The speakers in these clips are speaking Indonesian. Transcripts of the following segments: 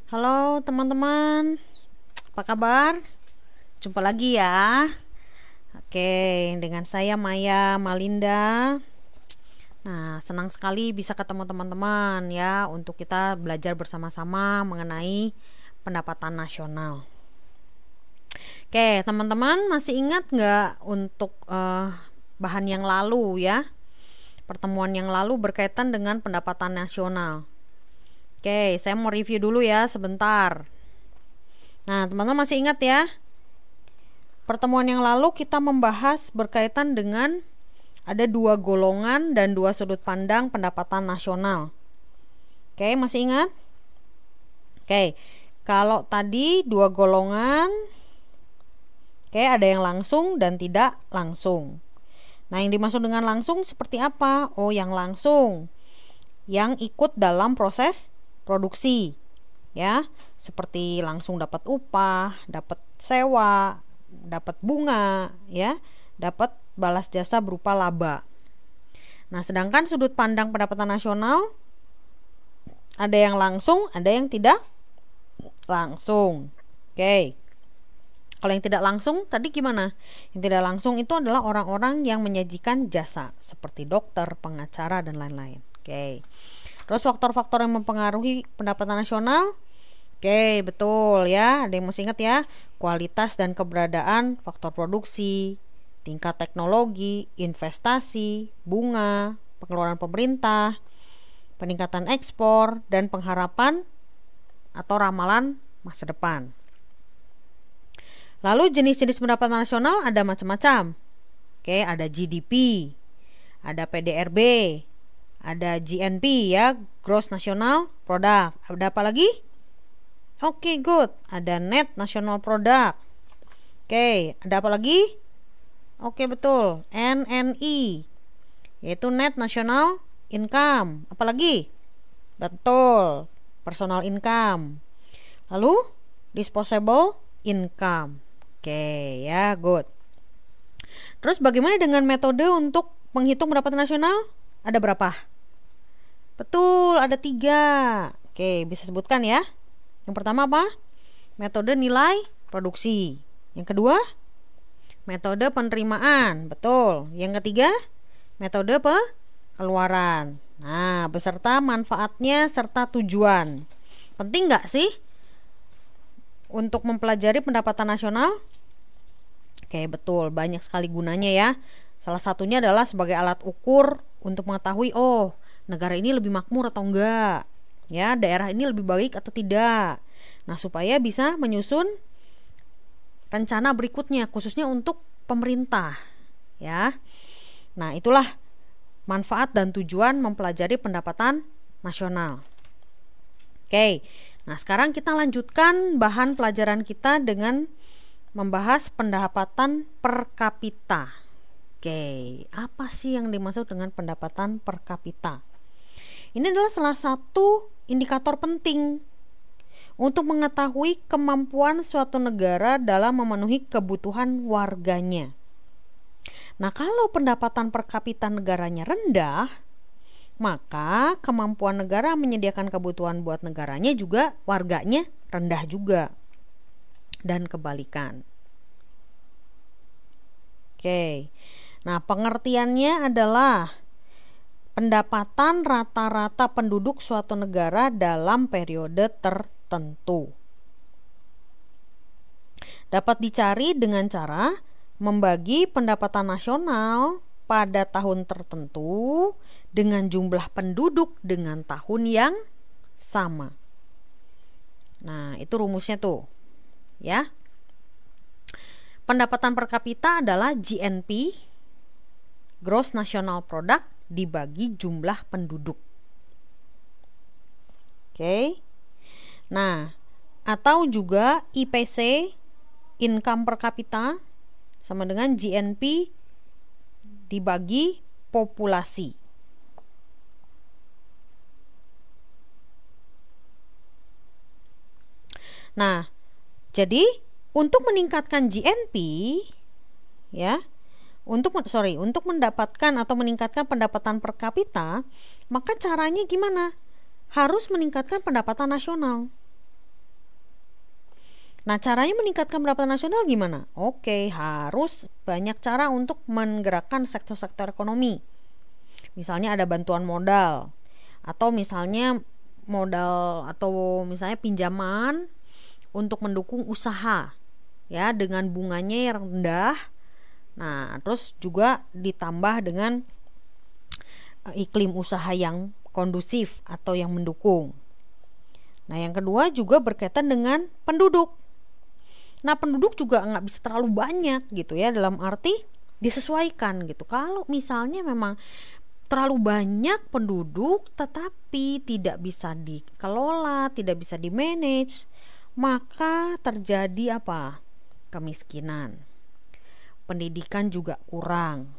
Halo teman-teman, apa kabar? Jumpa lagi ya. Oke, dengan saya Maya Malinda. Nah, senang sekali bisa ketemu teman-teman ya untuk kita belajar bersama-sama mengenai pendapatan nasional. Oke, teman-teman masih ingat nggak untuk bahan yang lalu ya? Pertemuan yang lalu berkaitan dengan pendapatan nasional. Oke, saya mau review dulu ya sebentar. Nah, teman-teman masih ingat ya? Pertemuan yang lalu kita membahas berkaitan dengan ada dua golongan dan dua sudut pandang pendapatan nasional. Oke, masih ingat? Oke, kalau tadi dua golongan, oke, ada yang langsung dan tidak langsung. Nah, yang dimaksud dengan langsung seperti apa? Oh, yang langsung, yang ikut dalam proses produksi ya, seperti langsung dapat upah, dapat sewa, dapat bunga ya, dapat balas jasa berupa laba. Nah, sedangkan sudut pandang pendapatan nasional ada yang langsung, ada yang tidak langsung. Oke. Kalau yang tidak langsung tadi gimana? Yang tidak langsung itu adalah orang-orang yang menyajikan jasa seperti dokter, pengacara dan lain-lain. Oke. Terus faktor-faktor yang mempengaruhi pendapatan nasional, oke, betul ya, ada yang masih ingat ya, kualitas dan keberadaan faktor produksi, tingkat teknologi, investasi, bunga, pengeluaran pemerintah, peningkatan ekspor, dan pengharapan atau ramalan masa depan. Lalu jenis-jenis pendapatan nasional ada macam-macam. Oke, ada GDP, ada PDRB, ada GNP ya, Gross National Product. Ada apa lagi? Oke, good. Ada Net National Product. Oke, ada apa lagi? Oke, betul. NNI, yaitu Net National Income. Apa lagi? Betul, Personal Income. Lalu Disposable Income. Oke, ya, good. Terus bagaimana dengan metode untuk menghitung pendapatan nasional? Ada berapa? Betul, ada 3. Oke, bisa sebutkan ya. Yang pertama apa? Metode nilai produksi. Yang kedua, metode penerimaan. Betul. Yang ketiga, metode pengeluaran. Nah, beserta manfaatnya serta tujuan. Penting nggak sih untuk mempelajari pendapatan nasional? Oke, betul. Banyak sekali gunanya ya. Salah satunya adalah sebagai alat ukur untuk mengetahui, oh, negara ini lebih makmur atau enggak, ya, daerah ini lebih baik atau tidak. Nah, supaya bisa menyusun rencana berikutnya, khususnya untuk pemerintah, ya. Nah, itulah manfaat dan tujuan mempelajari pendapatan nasional. Oke, nah sekarang kita lanjutkan bahan pelajaran kita dengan membahas pendapatan per kapita. Oke, apa sih yang dimaksud dengan pendapatan per kapita? Ini adalah salah satu indikator penting untuk mengetahui kemampuan suatu negara dalam memenuhi kebutuhan warganya. Nah, kalau pendapatan per kapita negaranya rendah, maka kemampuan negara menyediakan kebutuhan buat negaranya juga, warganya rendah juga. Dan kebalikan. Oke. Nah, pengertiannya adalah pendapatan rata-rata penduduk suatu negara dalam periode tertentu. Dapat dicari dengan cara membagi pendapatan nasional pada tahun tertentu dengan jumlah penduduk dengan tahun yang sama. Nah, itu rumusnya tuh. Ya. Pendapatan per kapita adalah GNP, Gross National Product, dibagi jumlah penduduk. Oke. Nah, atau juga IPC, income per kapita, sama dengan GNP dibagi populasi. Nah, jadi untuk meningkatkan GNP ya, untuk mendapatkan atau meningkatkan pendapatan per kapita, maka caranya gimana? Harus meningkatkan pendapatan nasional. Nah, caranya meningkatkan pendapatan nasional gimana? Oke, harus banyak cara untuk menggerakkan sektor-sektor ekonomi. Misalnya ada bantuan modal, atau misalnya pinjaman untuk mendukung usaha ya dengan bunganya yang rendah. Nah, terus juga ditambah dengan iklim usaha yang kondusif atau yang mendukung. Nah, yang kedua juga berkaitan dengan penduduk. Nah, penduduk juga nggak bisa terlalu banyak gitu ya, dalam arti disesuaikan gitu. Kalau misalnya memang terlalu banyak penduduk tetapi tidak bisa dikelola, tidak bisa di-manage, maka terjadi apa? Kemiskinan. Pendidikan juga kurang.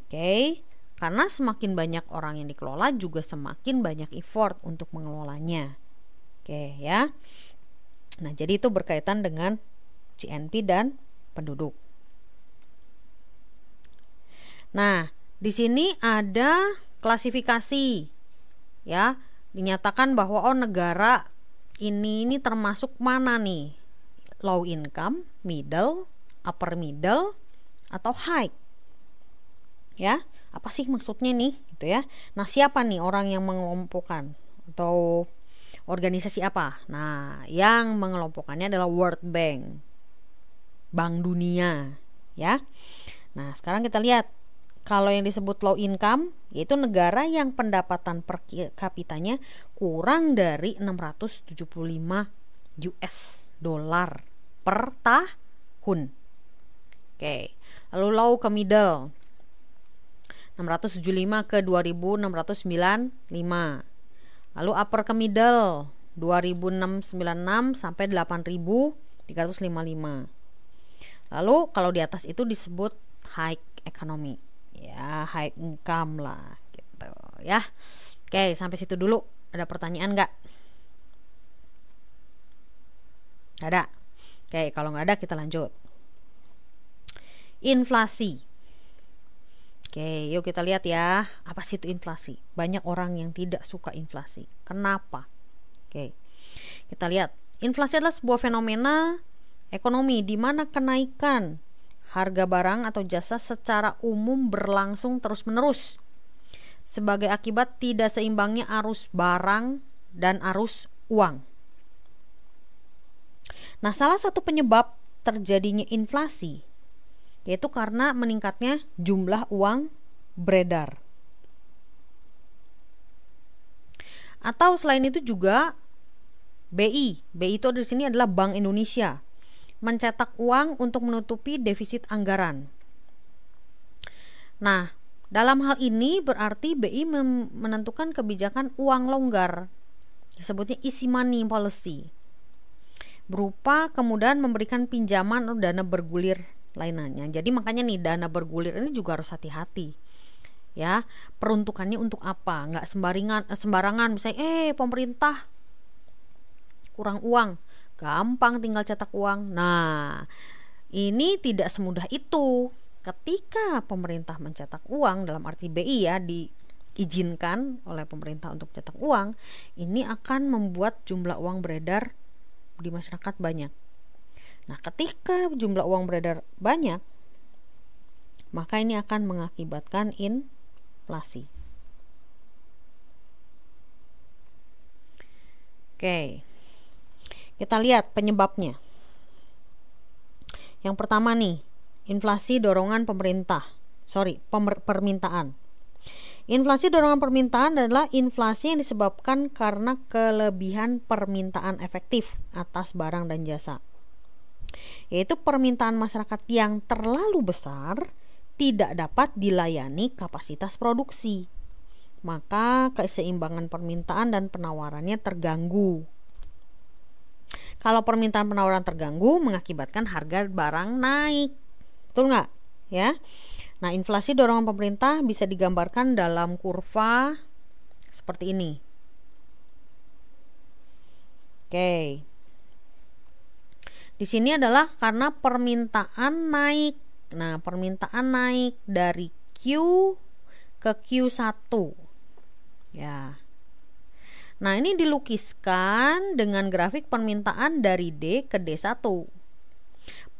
Oke? Karena semakin banyak orang yang dikelola juga semakin banyak effort untuk mengelolanya. Oke ya. Nah, jadi itu berkaitan dengan GNP dan penduduk. Nah, di sini ada klasifikasi ya, dinyatakan bahwa negara ini termasuk mana nih? Low income, middle, upper middle, atau high. Ya, apa sih maksudnya nih gitu ya. Nah, siapa nih orang yang mengelompokkan atau organisasi apa? Nah, yang mengelompokkannya adalah World Bank, Bank Dunia ya. Nah, sekarang kita lihat kalau yang disebut low income yaitu negara yang pendapatan per kapitanya kurang dari 675 US dollar per tahun. Oke. Lalu low ke middle 675 ke 2695. Lalu upper ke middle 2696 sampai 8355. Lalu kalau di atas itu disebut high economy. Ya, high income lah gitu ya. Oke, sampai situ dulu. Ada pertanyaan nggak? Nggak ada. Oke, kalau nggak ada kita lanjut. Inflasi. Oke, yuk kita lihat ya. Apa sih itu inflasi? Banyak orang yang tidak suka inflasi. Kenapa? Oke, kita lihat. Inflasi adalah sebuah fenomena ekonomi di mana kenaikan harga barang atau jasa secara umum berlangsung terus-menerus sebagai akibat tidak seimbangnya arus barang dan arus uang. Nah, salah satu penyebab terjadinya inflasi yaitu karena meningkatnya jumlah uang beredar. Atau selain itu juga BI itu di sini adalah Bank Indonesia mencetak uang untuk menutupi defisit anggaran. Nah, dalam hal ini berarti BI menentukan kebijakan uang longgar, disebutnya easy money policy, berupa kemudahan memberikan pinjaman atau dana bergulir lainnya. Jadi makanya nih dana bergulir ini juga harus hati-hati. Ya, peruntukannya untuk apa? Nggak sembarangan misalnya pemerintah kurang uang, gampang tinggal cetak uang. Nah, ini tidak semudah itu. Ketika pemerintah mencetak uang dalam arti BI ya, diizinkan oleh pemerintah untuk cetak uang, ini akan membuat jumlah uang beredar di masyarakat banyak. Nah, ketika jumlah uang beredar banyak, maka ini akan mengakibatkan inflasi. Oke. Kita lihat penyebabnya. Yang pertama nih, inflasi dorongan permintaan. Inflasi dorongan permintaan adalah inflasi yang disebabkan karena kelebihan permintaan efektif atas barang dan jasa. Yaitu permintaan masyarakat yang terlalu besar tidak dapat dilayani kapasitas produksi. Maka keseimbangan permintaan dan penawarannya terganggu. Kalau permintaan penawaran terganggu mengakibatkan harga barang naik. Betul nggak? Ya. Nah, inflasi dorongan pemerintah bisa digambarkan dalam kurva seperti ini. Oke. Di sini adalah karena permintaan naik. Nah, permintaan naik dari Q ke Q1. Ya. Nah, ini dilukiskan dengan grafik permintaan dari D ke D1.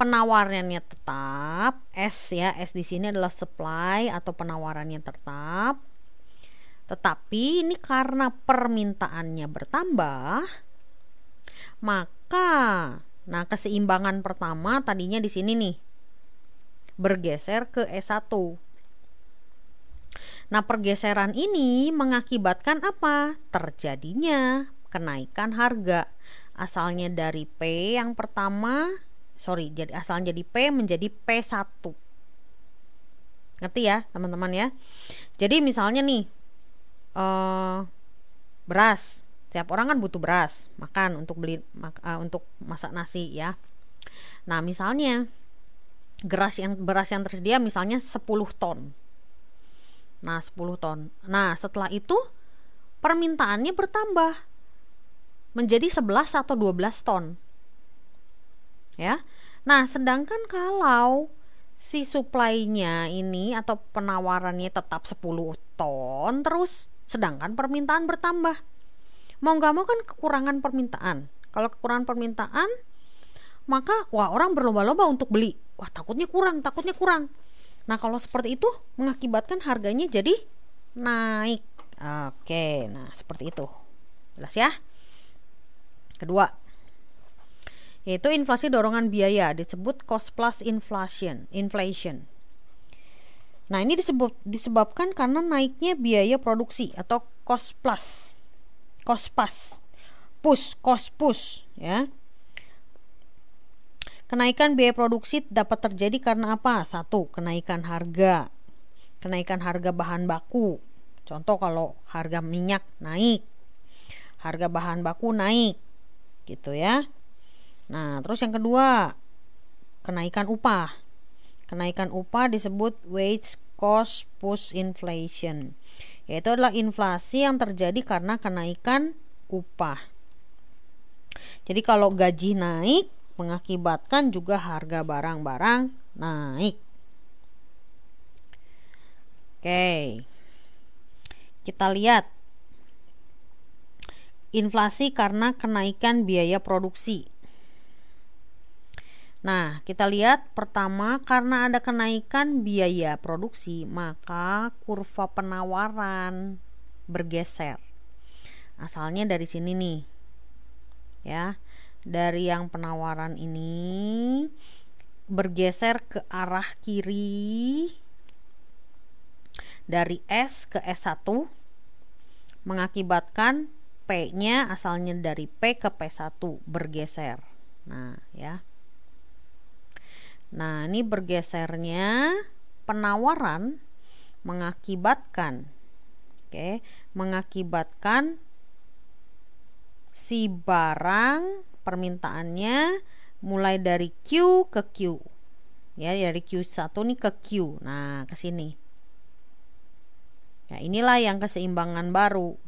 Penawarannya tetap S ya. S di sini adalah supply atau penawarannya tetap. Tetapi ini karena permintaannya bertambah, maka keseimbangan pertama tadinya di sini nih bergeser ke S1. Nah, pergeseran ini mengakibatkan apa? Terjadinya kenaikan harga. Asalnya dari P yang pertama, asalnya jadi P menjadi P1. Ngerti ya, teman-teman ya? Jadi misalnya nih, beras. Setiap orang kan butuh beras, makan untuk untuk masak nasi ya. Nah, misalnya beras yang tersedia misalnya 10 ton. Nah, 10 ton. Nah, setelah itu permintaannya bertambah menjadi 11 atau 12 ton. Ya. Nah, sedangkan kalau si supply-nya ini atau penawarannya tetap 10 ton terus, sedangkan permintaan bertambah. Mau nggak mau kan kekurangan permintaan. Kalau kekurangan permintaan, maka orang berlomba-lomba untuk beli. Wah, takutnya kurang. Nah, kalau seperti itu mengakibatkan harganya jadi naik. Oke, nah seperti itu. Jelas ya? Kedua, yaitu inflasi dorongan biaya, disebut cost plus inflation. Nah, ini disebabkan karena naiknya biaya produksi atau cost push ya. Kenaikan biaya produksi dapat terjadi karena apa? 1. Kenaikan harga bahan baku. Contoh kalau harga minyak naik, harga bahan baku naik, gitu ya. Nah, terus yang kedua, kenaikan upah. Kenaikan upah disebut wage cost push inflation. Yaitu adalah inflasi yang terjadi karena kenaikan upah. Jadi kalau gaji naik, mengakibatkan juga harga barang-barang naik. Oke. Kita lihat inflasi karena kenaikan biaya produksi. Nah, kita lihat pertama, karena ada kenaikan biaya produksi, maka kurva penawaran bergeser. Asalnya dari sini nih. Ya. Dari yang penawaran ini bergeser ke arah kiri dari S ke S1, mengakibatkan P-nya asalnya dari P ke P1 bergeser. Nah, ya. Nah, ini bergesernya penawaran mengakibatkan si barang permintaannya mulai dari Q ke Q. Ya, dari Q1 nih ke Q. Nah, ke sini. Ya, inilah yang keseimbangan baru.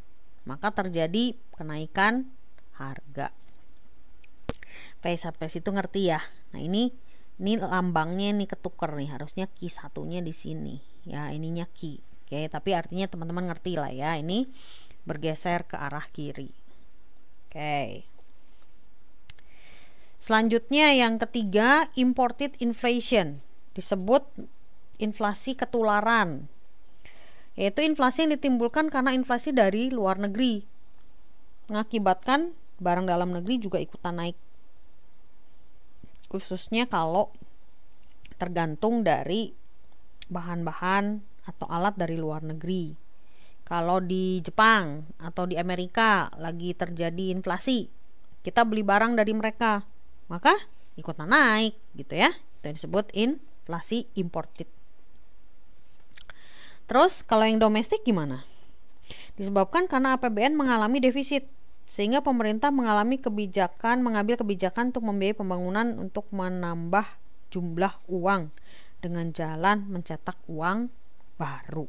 Maka terjadi kenaikan harga. Sampai situ ngerti ya? Nah, ini lambangnya nih ketuker nih. Harusnya Q1-nya di sini. Ya, ininya Q. Oke, tapi artinya teman-teman ngerti lah ya. Ini bergeser ke arah kiri. Oke. Selanjutnya yang ketiga, imported inflation, disebut inflasi ketularan, yaitu inflasi yang ditimbulkan karena inflasi dari luar negeri, mengakibatkan barang dalam negeri juga ikutan naik, khususnya kalau tergantung dari bahan-bahan atau alat dari luar negeri. Kalau di Jepang atau di Amerika lagi terjadi inflasi, kita beli barang dari mereka, maka ikutan naik gitu ya. Itu disebut inflasi imported. Terus kalau yang domestik gimana? Disebabkan karena APBN mengalami defisit, sehingga pemerintah mengambil kebijakan untuk membiayai pembangunan untuk menambah jumlah uang dengan jalan mencetak uang baru.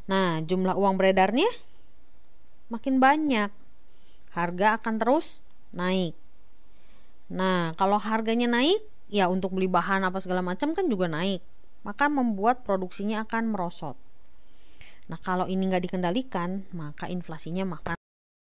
Nah, jumlah uang beredarnya makin banyak, harga akan terus naik. Nah, kalau harganya naik, ya untuk beli bahan apa segala macam kan juga naik, maka membuat produksinya akan merosot. Nah, kalau ini nggak dikendalikan, maka inflasinya makan